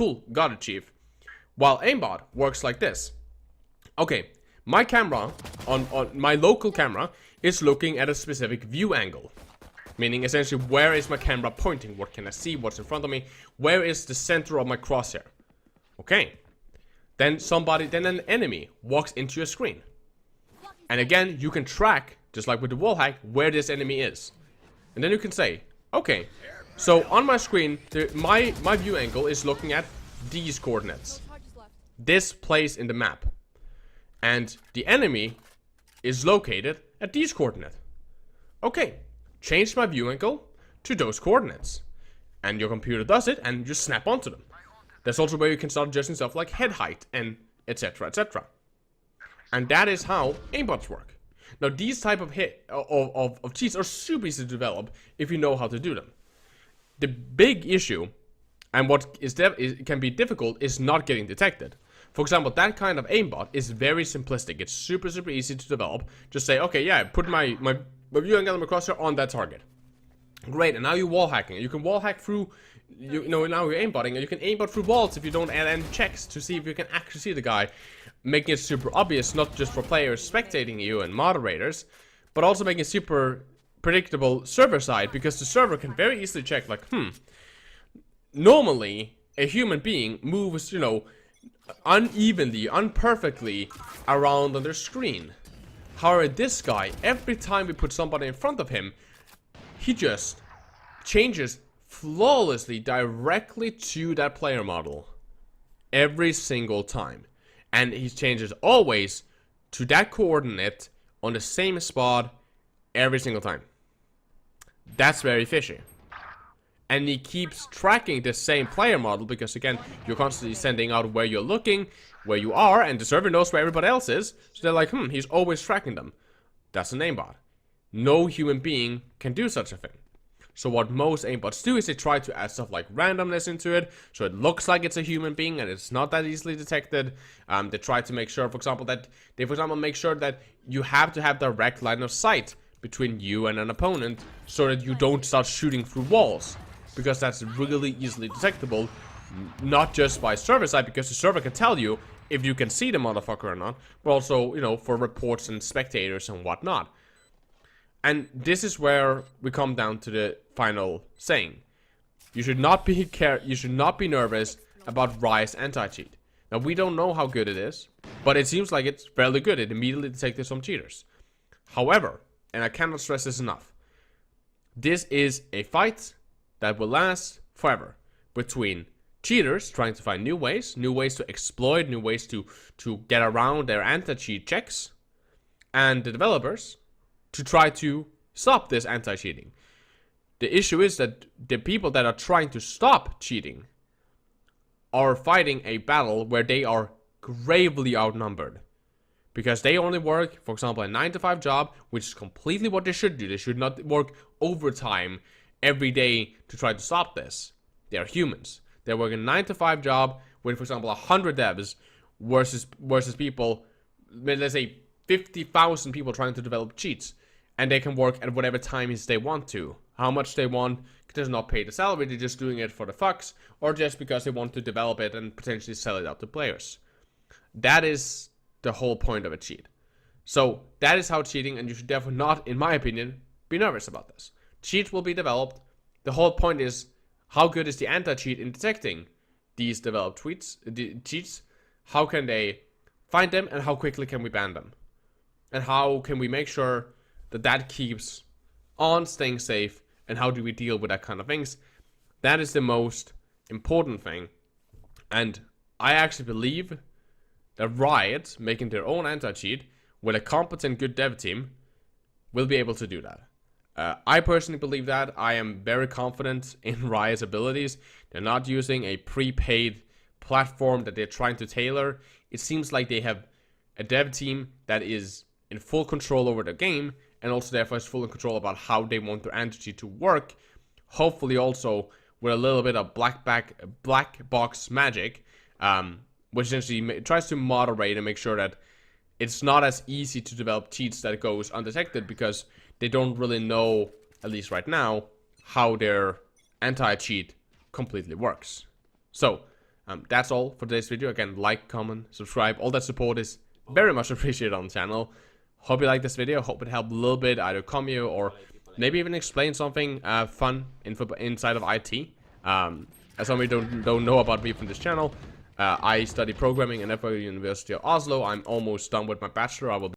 cool, got it, chief. While aimbot works like this. Okay, my camera, on my local camera, is looking at a specific view angle. Meaning, essentially, where is my camera pointing? What can I see? What's in front of me? Where is the center of my crosshair? Okay. Then an enemy walks into your screen. And again, you can track, just like with the WallHack, where this enemy is. And then you can say, okay, so on my screen, my view angle is looking at these coordinates. This place in the map. And the enemy is located at these coordinates. Okay, change my view angle to those coordinates. And your computer does it, and you snap onto them. That's also where you can start adjusting stuff like head height, and etc, etc. And that is how aimbots work. Now, these type of cheats are super easy to develop if you know how to do them. The big issue, and what can be difficult, is not getting detected. For example, that kind of aimbot is very simplistic. It's super easy to develop. Just say, okay, yeah, put my view angle across here on that target. Great, and now you're wall hacking. You can wall hack through, now you're aimbotting, and you can aimbot through walls if you don't add any checks to see if you can actually see the guy. Making it super obvious, not just for players spectating you and moderators, but also making it super predictable server side, because the server can very easily check, like, normally a human being moves, unevenly, unperfectly around on their screen. However, this guy, every time we put somebody in front of him, he just changes flawlessly directly to that player model. Every single time. And he changes always to that coordinate on the same spot every single time. That's very fishy. And he keeps tracking the same player model because, again, you're constantly sending out where you're looking, where you are, and the server knows where everybody else is. So they're like, he's always tracking them. That's an aimbot. No human being can do such a thing. So what most aimbots do is they try to add stuff like randomness into it, so it looks like it's a human being and it's not that easily detected. They try to make sure, for example, that make sure that you have to have direct line of sight between you and an opponent, so that you don't start shooting through walls, because that's really easily detectable, not just by server side, because the server can tell you if you can see the motherfucker or not, but also, for reports and spectators and whatnot. And this is where we come down to the final saying. You should not be nervous about Riot's anti-cheat. Now, we don't know how good it is, but it seems like it's fairly good. It immediately detected some cheaters. However, and I cannot stress this enough, this is a fight that will last forever between cheaters trying to find new ways to exploit, new ways to get around their anti-cheat checks, and the developers to try to stop this anti-cheating. The issue is that the people that are trying to stop cheating are fighting a battle where they are gravely outnumbered. Because they only work, for example, a 9-to-5 job, which is completely what they should do. They should not work overtime every day to try to stop this. They are humans. They're working a 9-to-5 job with, for example, 100 devs versus people, let's say 50,000 people trying to develop cheats. And they can work at whatever times they want to. How much they want, does not pay the salary, they're just doing it for the fucks, or just because they want to develop it and potentially sell it out to players. That is the whole point of a cheat. So, that is how cheating, and you should definitely not, in my opinion, be nervous about this. Cheats will be developed. The whole point is, how good is the anti-cheat in detecting these developed cheats? How can they find them, and how quickly can we ban them? And how can we make sure that keeps on staying safe, and how do we deal with that kind of things? That is the most important thing. And I actually believe that Riot, making their own anti-cheat with a competent, good dev team, will be able to do that. I personally believe that. I am very confident in Riot's abilities. They're not using a prepaid platform that they're trying to tailor. It seems like they have a dev team that is in full control over the game, and also therefore is full control about how they want their anti-cheat to work. Hopefully also with a little bit of black box magic, which essentially tries to moderate and make sure that it's not as easy to develop cheats that goes undetected, because they don't really know, at least right now, how their anti-cheat completely works. So, That's all for today's video. Again, like, comment, subscribe. All that support is very much appreciated on the channel. Hope you like this video. Hope it helped a little bit, either calm you or maybe even explain something fun inside of IT. As some of you don't know about me from this channel, I study programming at University of Oslo. I'm almost done with my bachelor. I will